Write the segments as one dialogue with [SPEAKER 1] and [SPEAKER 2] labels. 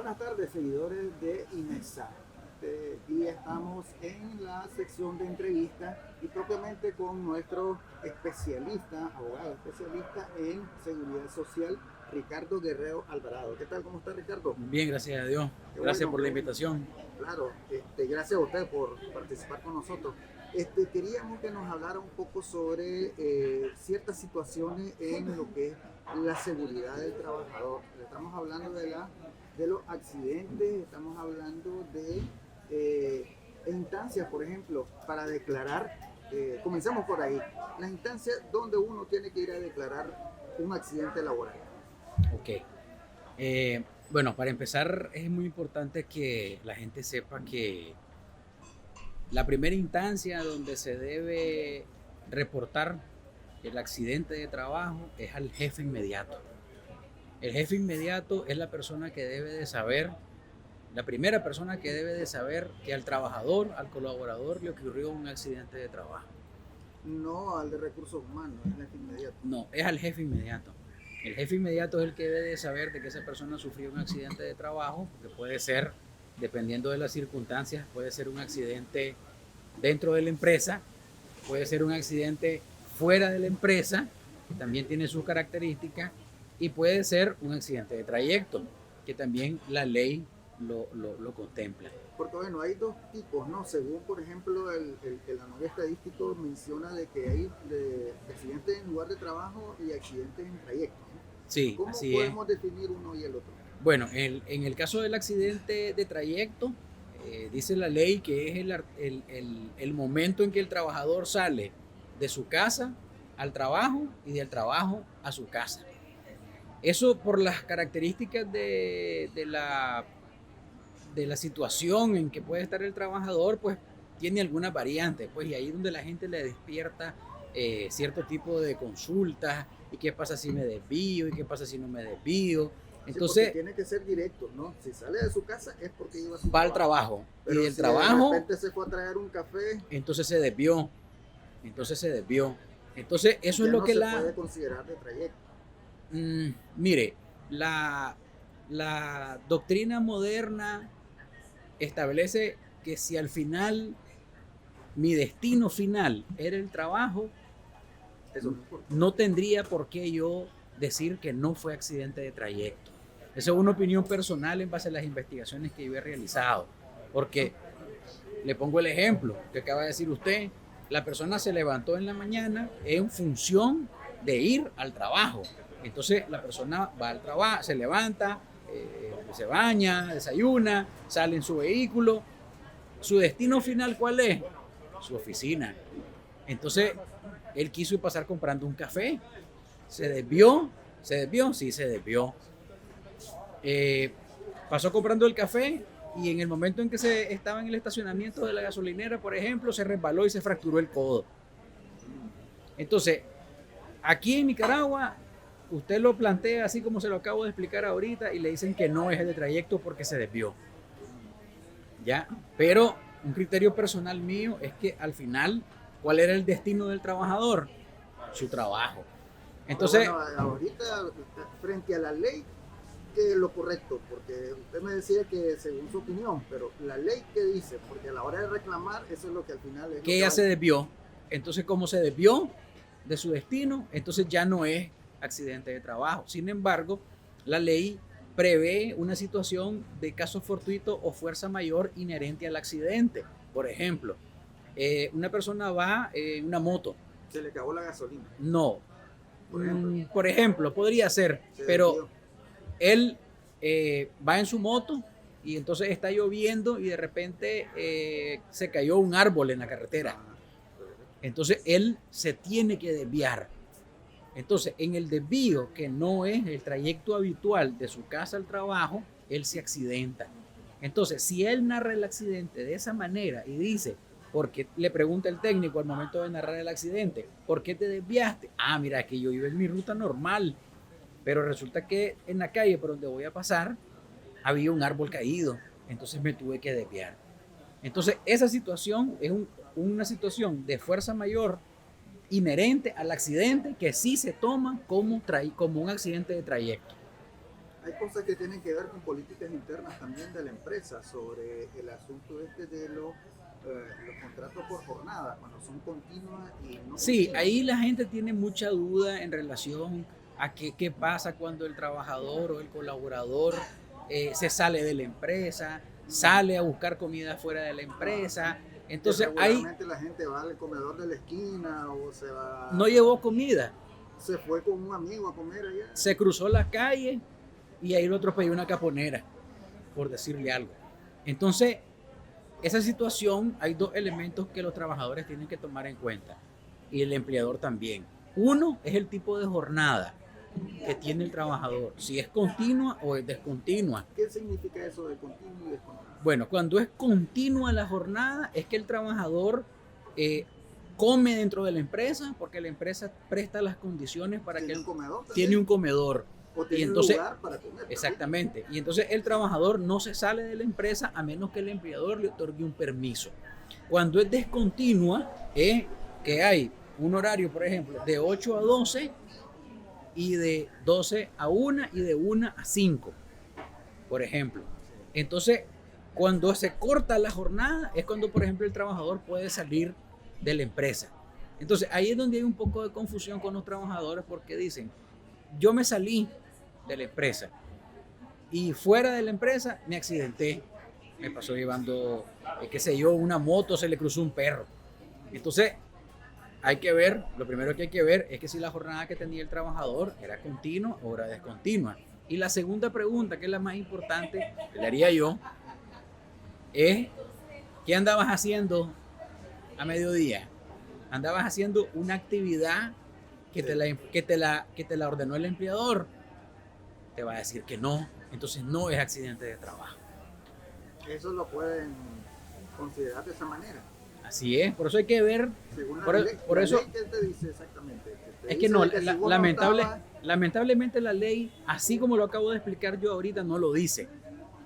[SPEAKER 1] Buenas tardes, seguidores de INESA. Este día estamos en la sección de entrevistas y propiamente con nuestro especialista, abogado especialista en seguridad social, Ricardo Guerrero Alvarado. ¿Qué tal? ¿Cómo está, Ricardo?
[SPEAKER 2] Bien, gracias a Dios.
[SPEAKER 1] Qué
[SPEAKER 2] Gracias
[SPEAKER 1] bueno,
[SPEAKER 2] por
[SPEAKER 1] qué
[SPEAKER 2] la
[SPEAKER 1] bueno.
[SPEAKER 2] invitación.
[SPEAKER 1] Claro, gracias a usted por participar con nosotros. Queríamos que nos hablara un poco sobre ciertas situaciones en lo que es la seguridad del trabajador. Estamos hablando de los accidentes, estamos hablando de instancias, por ejemplo, para declarar. Comencemos por ahí. Las instancias donde uno tiene que ir a declarar un accidente laboral.
[SPEAKER 2] Ok. Bueno, para empezar es muy importante que la gente sepa que la primera instancia donde se debe reportar el accidente de trabajo es al jefe inmediato. El jefe inmediato es la persona que debe de saber, la primera persona que debe de saber que al trabajador, al colaborador le ocurrió un accidente de trabajo.
[SPEAKER 1] No al de recursos humanos, es el inmediato.
[SPEAKER 2] No, es al jefe inmediato. El jefe inmediato es el que debe de saber de que esa persona sufrió un accidente de trabajo, que puede ser, dependiendo de las circunstancias, puede ser un accidente dentro de la empresa, puede ser un accidente fuera de la empresa, que también tiene sus características, y puede ser un accidente de trayecto, que también la ley lo contempla.
[SPEAKER 1] Porque bueno, hay dos tipos, ¿no? Según, por ejemplo, el anuario estadístico menciona de que hay accidentes en lugar de trabajo y accidentes en trayecto, ¿no?
[SPEAKER 2] Sí,
[SPEAKER 1] ¿Cómo
[SPEAKER 2] así es.
[SPEAKER 1] podemos definir uno y el otro?
[SPEAKER 2] Bueno, en el caso del accidente de trayecto, dice la ley que es el momento en que el trabajador sale de su casa al trabajo y del trabajo a su casa. Eso por las características de la situación en que puede estar el trabajador, pues tiene algunas variantes, pues y ahí es donde la gente le despierta cierto tipo de consultas, y qué pasa si me desvío, y qué pasa si no me desvío.
[SPEAKER 1] Sí, porque
[SPEAKER 2] Entonces
[SPEAKER 1] tiene que ser directo, ¿no? Si sale de su casa es porque iba a su
[SPEAKER 2] va al
[SPEAKER 1] trabajo.
[SPEAKER 2] trabajo, y
[SPEAKER 1] Pero
[SPEAKER 2] del
[SPEAKER 1] si de
[SPEAKER 2] trabajo,
[SPEAKER 1] repente se fue a traer un café,
[SPEAKER 2] entonces se desvió, entonces se desvió. Entonces eso es
[SPEAKER 1] ya
[SPEAKER 2] lo
[SPEAKER 1] no
[SPEAKER 2] que
[SPEAKER 1] se
[SPEAKER 2] la,
[SPEAKER 1] puede considerar de trayecto.
[SPEAKER 2] mire, la, la doctrina moderna establece que si al final mi destino final era el trabajo,
[SPEAKER 1] Eso no importa.
[SPEAKER 2] no tendría por qué yo decir que no fue accidente de trayecto. Esa es una opinión personal en base a las investigaciones que yo he realizado. Porque le pongo el ejemplo que acaba de decir usted. La persona se levantó en la mañana en función de ir al trabajo. Entonces la persona va al trabajo, se levanta, se baña, desayuna, sale en su vehículo. ¿Su destino final cuál es? Su oficina. Entonces él quiso pasar comprando un café. ¿Se desvió? Sí, se desvió. Eh, Pasó comprando el café, y en el momento en que se estaba en el estacionamiento de la gasolinera, por ejemplo, se resbaló y se fracturó el codo. Entonces, aquí en Nicaragua, usted lo plantea así como se lo acabo de explicar ahorita, y le dicen que no es el de trayecto porque se desvió. ¿Ya? Pero un criterio personal mío es que al final, ¿cuál era el destino del trabajador? Su trabajo.
[SPEAKER 1] Pero
[SPEAKER 2] Entonces,
[SPEAKER 1] bueno, ahorita frente a la ley, ¿qué es lo correcto? Porque usted me decía que según su opinión, pero la ley, ¿qué dice? Porque a la hora de reclamar, eso es lo que al final es
[SPEAKER 2] que
[SPEAKER 1] lo que
[SPEAKER 2] ella se
[SPEAKER 1] vale.
[SPEAKER 2] desvió. Entonces, como se desvió de su destino, entonces ya no es accidente de trabajo. Sin embargo, la ley prevé una situación de caso fortuito o fuerza mayor inherente al accidente. Por ejemplo, una persona va en una moto.
[SPEAKER 1] Se le acabó la gasolina,
[SPEAKER 2] No.
[SPEAKER 1] por ejemplo,
[SPEAKER 2] Por ejemplo, podría ser,
[SPEAKER 1] se
[SPEAKER 2] pero
[SPEAKER 1] desvió.
[SPEAKER 2] él va en su moto, y entonces está lloviendo, y de repente se cayó un árbol en la carretera.
[SPEAKER 1] Ajá,
[SPEAKER 2] Entonces él se tiene que desviar. Entonces, en el desvío, que no es el trayecto habitual de su casa al trabajo, él se accidenta. Entonces, si él narra el accidente de esa manera y dice, porque le pregunta el técnico al momento de narrar el accidente, ¿por qué te desviaste? Ah, mira, que yo iba en mi ruta normal, pero resulta que en la calle por donde voy a pasar había un árbol caído, entonces me tuve que desviar. Entonces, esa situación es una situación de fuerza mayor inherente al accidente, que sí se toma como un accidente de trayecto.
[SPEAKER 1] Hay cosas que tienen que ver con políticas internas también de la empresa sobre el asunto este de los contratos por jornada, cuando son continuas y no
[SPEAKER 2] Sí,
[SPEAKER 1] continuas.
[SPEAKER 2] ahí la gente tiene mucha duda en relación a qué pasa cuando el trabajador o el colaborador se sale de la empresa, sale a buscar comida fuera de la empresa.
[SPEAKER 1] Que
[SPEAKER 2] Entonces ahí
[SPEAKER 1] regularmente la gente va al comedor de la esquina o se va,
[SPEAKER 2] no llevó comida,
[SPEAKER 1] se fue con un amigo a comer allá.
[SPEAKER 2] se cruzó la calle y ahí lo atropelló una caponera, por decirle algo. Entonces, esa situación, hay dos elementos que los trabajadores tienen que tomar en cuenta y el empleador también. Uno es el tipo de jornada que tiene el trabajador, si es continua o es descontinua.
[SPEAKER 1] ¿Qué significa eso de continuo y descontinuo?
[SPEAKER 2] Bueno, cuando es continua la jornada es que el trabajador come dentro de la empresa porque la empresa presta las condiciones para que
[SPEAKER 1] ¿Tiene
[SPEAKER 2] él
[SPEAKER 1] un comedor también?
[SPEAKER 2] tiene un comedor.
[SPEAKER 1] ¿O tiene
[SPEAKER 2] Y entonces,
[SPEAKER 1] un lugar para comer también?
[SPEAKER 2] exactamente. Y entonces el trabajador no se sale de la empresa a menos que el empleador le otorgue un permiso. Cuando es descontinua, es que hay un horario, por ejemplo, de 8 a 12 y de 12 a 1 y de 1 a 5, por ejemplo. Entonces, cuando se corta la jornada es cuando, por ejemplo, el trabajador puede salir de la empresa. Entonces, ahí es donde hay un poco de confusión con los trabajadores porque dicen, yo me salí de la empresa y fuera de la empresa me accidenté, me pasó llevando, qué sé yo, una moto, se le cruzó un perro. Entonces, hay que ver, lo primero que hay que ver es que si la jornada que tenía el trabajador era continua o era descontinua. Y la segunda pregunta, que es la más importante, que le haría yo, es, ¿qué andabas haciendo a mediodía? ¿Andabas haciendo una actividad que te la ordenó el empleador? Te va a decir que no, entonces no es accidente de trabajo.
[SPEAKER 1] Eso lo pueden considerar de esa manera.
[SPEAKER 2] Así es, por eso hay que ver,
[SPEAKER 1] Según
[SPEAKER 2] por,
[SPEAKER 1] la ley,
[SPEAKER 2] por
[SPEAKER 1] la
[SPEAKER 2] eso,
[SPEAKER 1] ley, ¿qué te dice exactamente? Te
[SPEAKER 2] es que
[SPEAKER 1] dice
[SPEAKER 2] no,
[SPEAKER 1] de si vos no estabas-
[SPEAKER 2] lamentablemente la ley, así como lo acabo de explicar yo ahorita, no lo dice,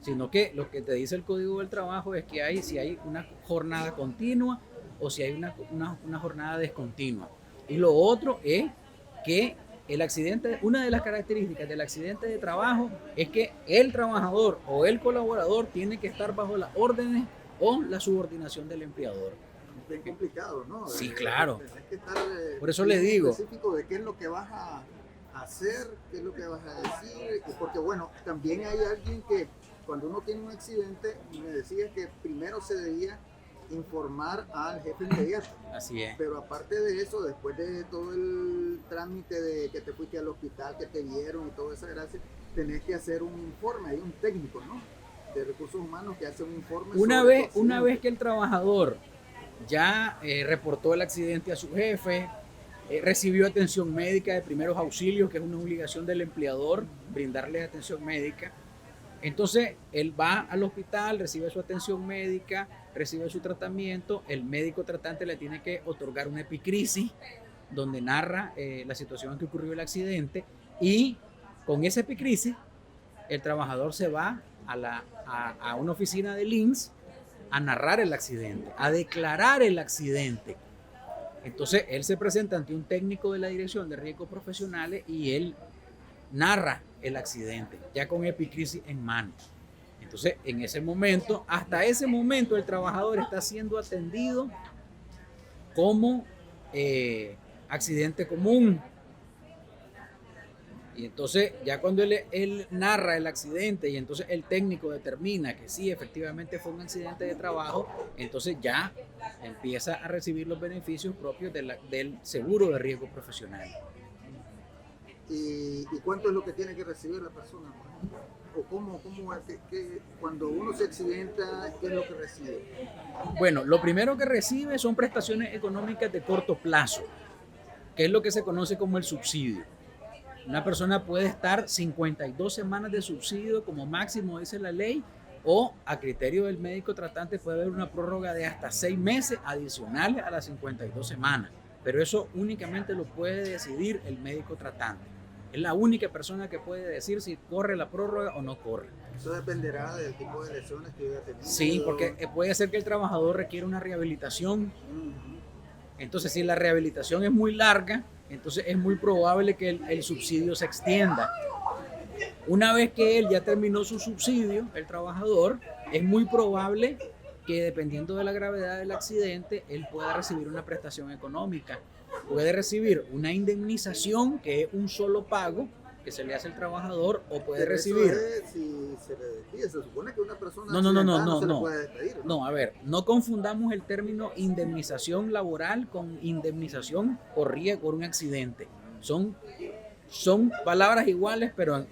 [SPEAKER 2] sino que lo que te dice el Código del Trabajo es que si hay una jornada continua o si hay una jornada descontinua. Y lo otro es que el accidente, una de las características del accidente de trabajo es que el trabajador o el colaborador tiene que estar bajo las órdenes o la subordinación del empleador.
[SPEAKER 1] Es bien complicado, ¿no?
[SPEAKER 2] Sí, claro.
[SPEAKER 1] Tienes que estar
[SPEAKER 2] Por eso
[SPEAKER 1] bien
[SPEAKER 2] le digo.
[SPEAKER 1] específico de qué es lo que vas a hacer, qué es lo que vas a decir, porque bueno, también hay alguien que cuando uno tiene un accidente, me decía que primero se debía informar al jefe inmediato.
[SPEAKER 2] Así es.
[SPEAKER 1] Pero aparte de eso, después de todo el trámite de que te fuiste al hospital, que te vieron y toda esa gracia, tenés que hacer un informe, hay un técnico, ¿no? De recursos humanos que hace un informe.
[SPEAKER 2] Una
[SPEAKER 1] sobre tu
[SPEAKER 2] vez
[SPEAKER 1] accidente.
[SPEAKER 2] que el trabajador ya reportó el accidente a su jefe, recibió atención médica de primeros auxilios, que es una obligación del empleador brindarle atención médica. Entonces él va al hospital, recibe su atención médica, recibe su tratamiento, el médico tratante le tiene que otorgar una epicrisis donde narra la situación en que ocurrió el accidente y con esa epicrisis el trabajador se va a una oficina del INSS a narrar el accidente, a declarar el accidente. Entonces él se presenta ante un técnico de la Dirección de Riesgos Profesionales y él narra el accidente, ya con epicrisis en mano. Entonces, en ese momento, hasta ese momento, el trabajador está siendo atendido como accidente común. Y entonces, ya cuando él narra el accidente y entonces el técnico determina que sí, efectivamente fue un accidente de trabajo, entonces ya empieza a recibir los beneficios propios del seguro de riesgo profesional.
[SPEAKER 1] ¿Y cuánto es lo que tiene que recibir la persona? ¿O cómo cuando uno se accidenta, qué es lo que recibe?
[SPEAKER 2] Bueno, lo primero que recibe son prestaciones económicas de corto plazo, que es lo que se conoce como el subsidio. Una persona puede estar 52 semanas de subsidio como máximo, dice la ley, o a criterio del médico tratante puede haber una prórroga de hasta 6 meses adicionales a las 52 semanas. Pero eso únicamente lo puede decidir el médico tratante. Es la única persona que puede decir si corre la prórroga o no corre.
[SPEAKER 1] Eso dependerá del tipo de lesiones que haya tenido.
[SPEAKER 2] Sí, porque puede ser que el trabajador requiera una rehabilitación. Entonces, si la rehabilitación es muy larga, entonces es muy probable que el subsidio se extienda. Una vez que él ya terminó su subsidio, el trabajador, es muy probable que dependiendo de la gravedad del accidente, él pueda recibir una prestación económica. Puede recibir una indemnización, que es un solo pago que se le hace al trabajador, o puede
[SPEAKER 1] Pero
[SPEAKER 2] recibir...
[SPEAKER 1] eso es si se le despide, se supone que una persona
[SPEAKER 2] No,
[SPEAKER 1] accidentada se le puede despedir, ¿no?
[SPEAKER 2] No, a ver, no confundamos el término indemnización laboral con indemnización por riesgo por un accidente. Son palabras iguales, pero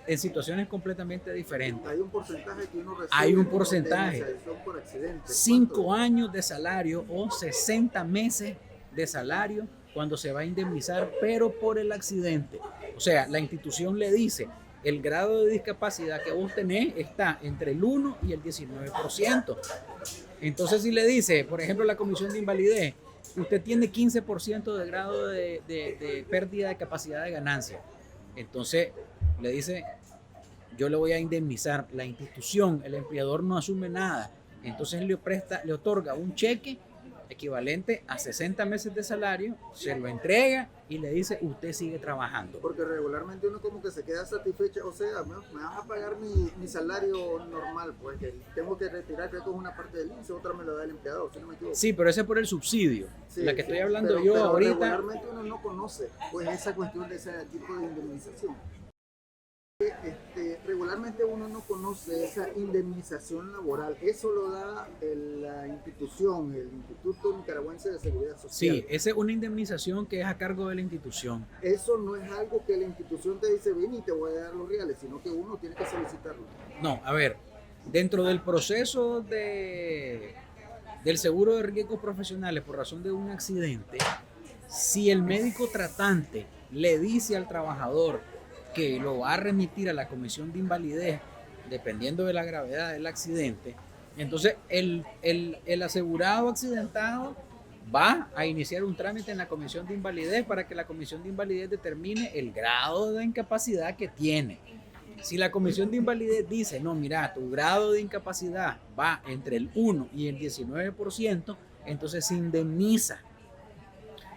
[SPEAKER 2] en situaciones completamente diferentes.
[SPEAKER 1] Hay un porcentaje que uno recibe.
[SPEAKER 2] Hay un
[SPEAKER 1] como
[SPEAKER 2] porcentaje.
[SPEAKER 1] indemnización por accidente.
[SPEAKER 2] 5 años de salario o 60 meses de salario cuando se va a indemnizar, pero por el accidente. O sea, la institución le dice, el grado de discapacidad que vos tenés está entre el 1 y el 19%. Entonces, si le dice, por ejemplo, la comisión de invalidez, usted tiene 15% de grado de pérdida de capacidad de ganancia. Entonces, le dice, yo le voy a indemnizar. La institución, el empleador no asume nada. Entonces le otorga un cheque equivalente a 60 meses de salario, se lo entrega y le dice, usted sigue trabajando.
[SPEAKER 1] Porque regularmente uno como que se queda satisfecho, o sea, me vas a pagar mi salario normal, pues que tengo que retirar, creo que es una parte del INSS, otra me lo da el empleador, si no me equivoco.
[SPEAKER 2] Sí, pero ese es por el subsidio.
[SPEAKER 1] Sí,
[SPEAKER 2] la que estoy hablando
[SPEAKER 1] pero,
[SPEAKER 2] yo
[SPEAKER 1] pero
[SPEAKER 2] ahorita...
[SPEAKER 1] Regularmente uno no conoce pues esa cuestión de ese tipo de indemnización. Regularmente uno no conoce esa indemnización laboral, eso lo da la institución, el Instituto Nicaragüense de Seguridad Social.
[SPEAKER 2] Sí, esa es una indemnización que es a cargo de la institución.
[SPEAKER 1] Eso no es algo que la institución te dice, ven y te voy a dar los reales, sino que uno tiene que solicitarlo.
[SPEAKER 2] No, a ver, dentro del proceso del seguro de riesgos profesionales por razón de un accidente, si el médico tratante le dice al trabajador que lo va a remitir a la comisión de invalidez, dependiendo de la gravedad del accidente, entonces el asegurado accidentado va a iniciar un trámite en la comisión de invalidez para que la comisión de invalidez determine el grado de incapacidad que tiene. Si la comisión de invalidez dice, no, mira, tu grado de incapacidad va entre el 1 y el 19%, entonces se indemniza.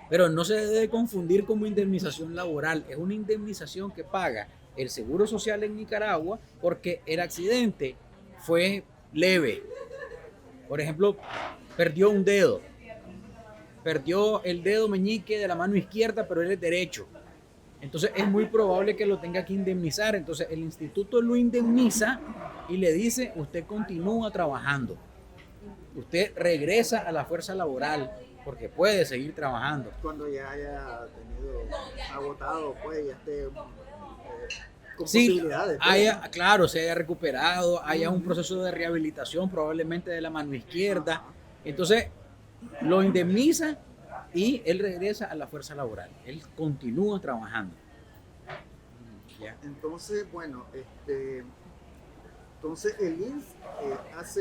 [SPEAKER 2] Pero no se debe confundir como indemnización laboral. Es una indemnización que paga el Seguro Social en Nicaragua porque el accidente fue leve. Por ejemplo, perdió un dedo. Perdió el dedo meñique de la mano izquierda, pero él es derecho. Entonces es muy probable que lo tenga que indemnizar. Entonces el instituto lo indemniza y le dice, usted continúa trabajando. Usted regresa a la fuerza laboral porque puede seguir trabajando.
[SPEAKER 1] Cuando ya haya tenido agotado, pues ya esté con
[SPEAKER 2] sí,
[SPEAKER 1] posibilidades. Pues.
[SPEAKER 2] Claro, se haya recuperado, haya un proceso de rehabilitación probablemente de la mano izquierda. Entonces lo indemniza y él regresa a la fuerza laboral. Él continúa trabajando.
[SPEAKER 1] ¿Ya? Entonces, bueno, entonces el INSS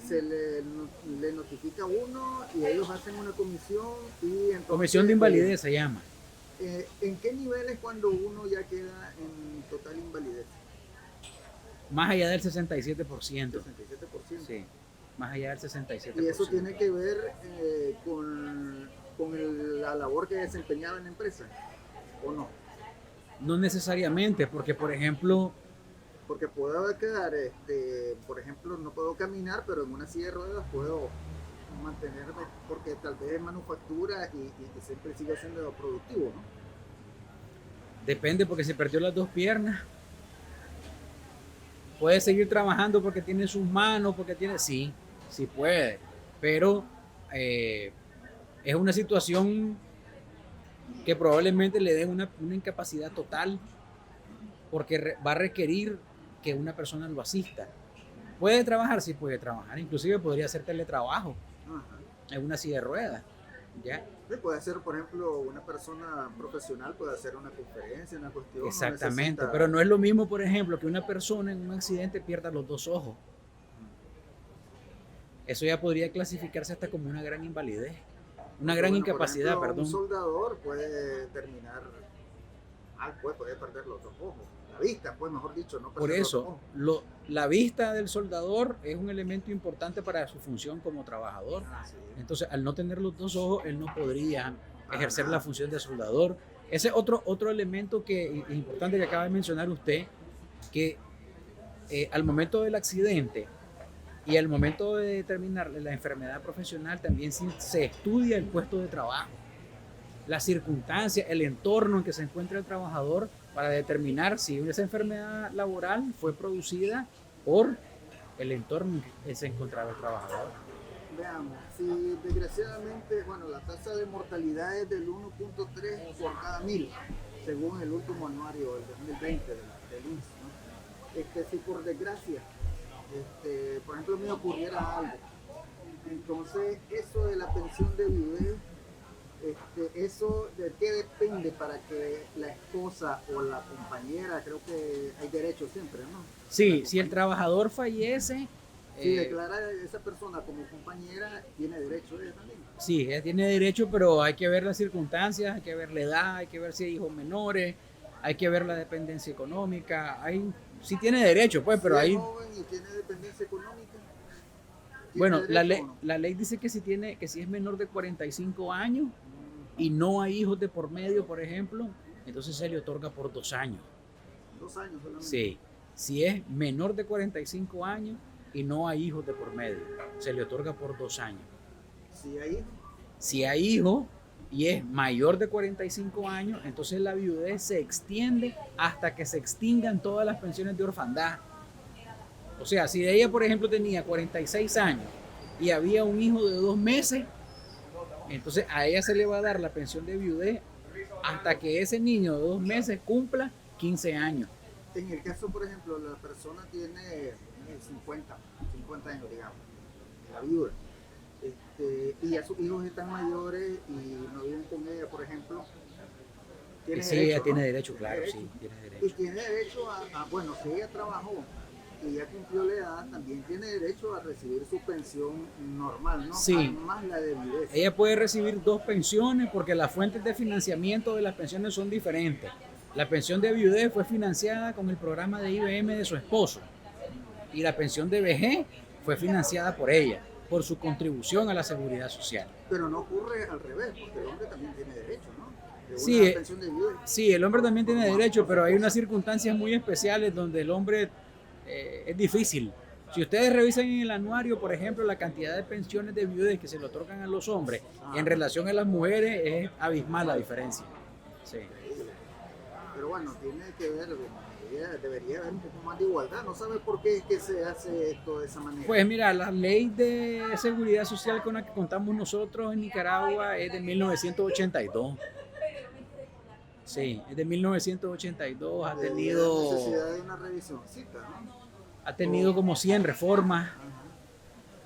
[SPEAKER 1] se le notifica a uno y ellos hacen una comisión y entonces,
[SPEAKER 2] comisión de invalidez se llama.
[SPEAKER 1] ¿En qué nivel es cuando uno ya queda en total invalidez?
[SPEAKER 2] Más allá del 67%.
[SPEAKER 1] 67%.
[SPEAKER 2] Sí, más allá del 67%.
[SPEAKER 1] Y eso tiene que ver con la labor que desempeñaba en la empresa, ¿o no?
[SPEAKER 2] No necesariamente, porque por ejemplo...
[SPEAKER 1] Porque puedo quedar, por ejemplo, no puedo caminar, pero en una silla de ruedas puedo mantenerme, porque tal vez es manufactura y siempre sigo siendo productivo, ¿no?
[SPEAKER 2] Depende, porque si perdió las 2 piernas, puede seguir trabajando porque tiene sus manos, porque tiene... Sí puede, pero es una situación que probablemente le dé una incapacidad total, porque va a requerir que una persona lo asista. ¿Puede trabajar? Sí puede trabajar. Inclusive podría hacer teletrabajo. Ajá. En una silla de ruedas. ¿Ya?
[SPEAKER 1] Sí, puede ser, por ejemplo, una persona profesional puede hacer una conferencia, una cuestión.
[SPEAKER 2] Exactamente, pero no es lo mismo, por ejemplo, que una persona en un accidente pierda los 2 ojos. Eso ya podría clasificarse hasta como una gran invalidez. Una gran incapacidad,
[SPEAKER 1] por ejemplo,
[SPEAKER 2] perdón.
[SPEAKER 1] Un soldador puede terminar mal, puede perder los 2 ojos. La vista, pues, mejor dicho, no
[SPEAKER 2] por eso, la vista del soldador es un elemento importante para su función como trabajador. Sí. Entonces, al no tener los 2 ojos, él no podría ejercer la función de soldador. Ese es otro elemento que es importante que acaba de mencionar usted, que al momento del accidente y al momento de determinar la enfermedad profesional también se estudia el puesto de trabajo, las circunstancias, el entorno en que se encuentra el trabajador para determinar si esa enfermedad laboral fue producida por el entorno en que se encontraba el trabajador.
[SPEAKER 1] Veamos, si desgraciadamente, bueno, la tasa de mortalidad es del 1.3 por cada 1000, según el último anuario del 2020 del INSS, ¿no? Si por desgracia, por ejemplo, me ocurriera algo, entonces eso de la pensión de viudez, eso de qué depende para que la esposa o la compañera, creo que hay derecho siempre, ¿no?
[SPEAKER 2] Sí, si el trabajador fallece,
[SPEAKER 1] si declara a esa persona como compañera, tiene derecho ella también.
[SPEAKER 2] Sí, ella tiene derecho, pero hay que ver las circunstancias, hay que ver la edad, hay que ver si hay hijos menores, hay que ver la dependencia económica. Sí tiene derecho, pues, pero
[SPEAKER 1] si
[SPEAKER 2] hay...
[SPEAKER 1] es joven y tiene dependencia económica.
[SPEAKER 2] Bueno, la ley dice que si es menor de 45 años y no hay hijos de por medio, por ejemplo, entonces se le otorga por 2 años.
[SPEAKER 1] 2 años solamente.
[SPEAKER 2] Sí, si es menor de 45 años y no hay hijos de por medio, se le otorga por 2 años. Si hay hijos y es mayor de 45 años, entonces la viudez se extiende hasta que se extingan todas las pensiones de orfandad. O sea, si ella, por ejemplo, tenía 46 años y había un hijo de 2 meses, entonces a ella se le va a dar la pensión de viudez hasta que ese niño de 2 meses cumpla 15 años.
[SPEAKER 1] En el caso, por ejemplo, la persona tiene 50 años, digamos, la viuda, y ya sus hijos están mayores y no viven con ella, por ejemplo.
[SPEAKER 2] Sí, ella tiene derecho, claro, sí, tiene derecho.
[SPEAKER 1] Y tiene derecho bueno, si ella trabajó y ya cumplió la edad, también tiene derecho a recibir su pensión normal, ¿no?
[SPEAKER 2] Sí.
[SPEAKER 1] Además la de viudez.
[SPEAKER 2] Ella puede recibir 2 pensiones porque las fuentes de financiamiento de las pensiones son diferentes. La pensión de viudez fue financiada con el programa de IBM de su esposo y la pensión de vejez fue financiada por ella, por su contribución a la seguridad social.
[SPEAKER 1] Pero no ocurre al revés, porque el hombre también tiene derecho, ¿no?
[SPEAKER 2] Sí, el hombre también tiene derecho, pero hay unas circunstancias muy especiales donde el hombre es difícil. Si ustedes revisan en el anuario, por ejemplo, la cantidad de pensiones de viudez que se le otorgan a los hombres en relación a las mujeres es abismal la diferencia. Sí.
[SPEAKER 1] Pero bueno, tiene que ver, debería haber un poco más de igualdad. No sabe por qué es que se hace esto de esa manera.
[SPEAKER 2] Pues mira, la ley de seguridad social con la que contamos nosotros en Nicaragua es de 1982. Sí, es de 1982, ha tenido...
[SPEAKER 1] La necesidad de una revisioncita, ¿no?
[SPEAKER 2] Ha tenido como 100 reformas.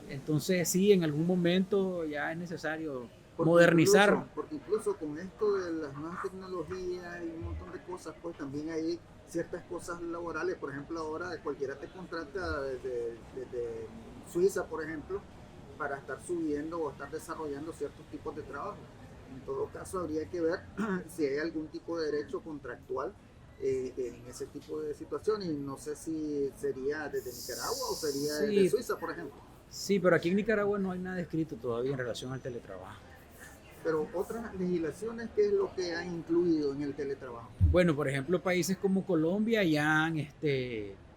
[SPEAKER 2] Entonces sí, en algún momento ya es necesario modernizar.
[SPEAKER 1] Porque incluso con esto de las nuevas tecnologías y un montón de cosas, pues también hay ciertas cosas laborales. Por ejemplo, ahora cualquiera te contrata desde Suiza, por ejemplo, para estar subiendo o estar desarrollando ciertos tipos de trabajo. En todo caso, habría que ver si hay algún tipo de derecho contractual en ese tipo de situaciones. Y no sé si sería desde Nicaragua o sería desde Suiza, por ejemplo.
[SPEAKER 2] Sí, pero aquí en Nicaragua no hay nada escrito todavía en relación al teletrabajo.
[SPEAKER 1] Pero otras legislaciones, ¿qué es lo que han incluido en el teletrabajo?
[SPEAKER 2] Bueno, por ejemplo, países como Colombia ya han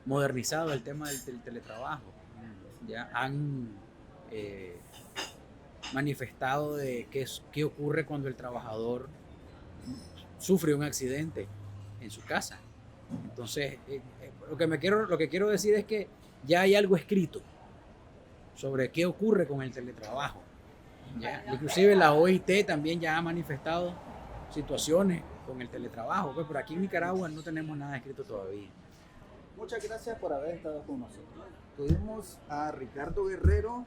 [SPEAKER 2] modernizado el tema del teletrabajo. Ya han manifestado de qué ocurre cuando el trabajador sufre un accidente en su casa. Entonces, lo que quiero decir es que ya hay algo escrito sobre qué ocurre con el teletrabajo. ¿Ya? Inclusive la OIT también ya ha manifestado situaciones con el teletrabajo, pues, pero aquí en Nicaragua no tenemos nada escrito todavía.
[SPEAKER 1] Muchas gracias por haber estado con nosotros. Tuvimos a Ricardo Guerrero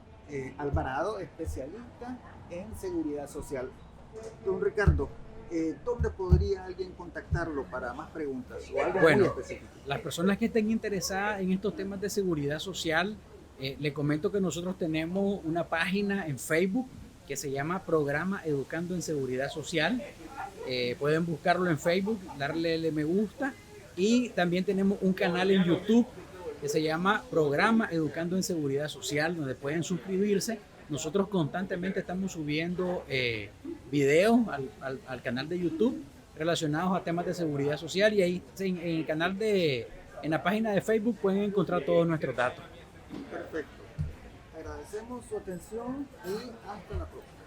[SPEAKER 1] Alvarado, especialista en seguridad social. Don Ricardo, ¿dónde podría alguien contactarlo para más preguntas o algo muy específico?
[SPEAKER 2] Las personas que estén interesadas en estos temas de seguridad social, le comento que nosotros tenemos una página en Facebook que se llama Programa Educando en Seguridad Social. Pueden buscarlo en Facebook, darle me gusta, y también tenemos un canal en YouTube que se llama Programa Educando en Seguridad Social, donde pueden suscribirse. Nosotros constantemente estamos subiendo videos al canal de YouTube relacionados a temas de seguridad social, y ahí en el canal de En la página de Facebook pueden encontrar todos nuestros datos.
[SPEAKER 1] Perfecto. Agradecemos su atención y hasta la próxima.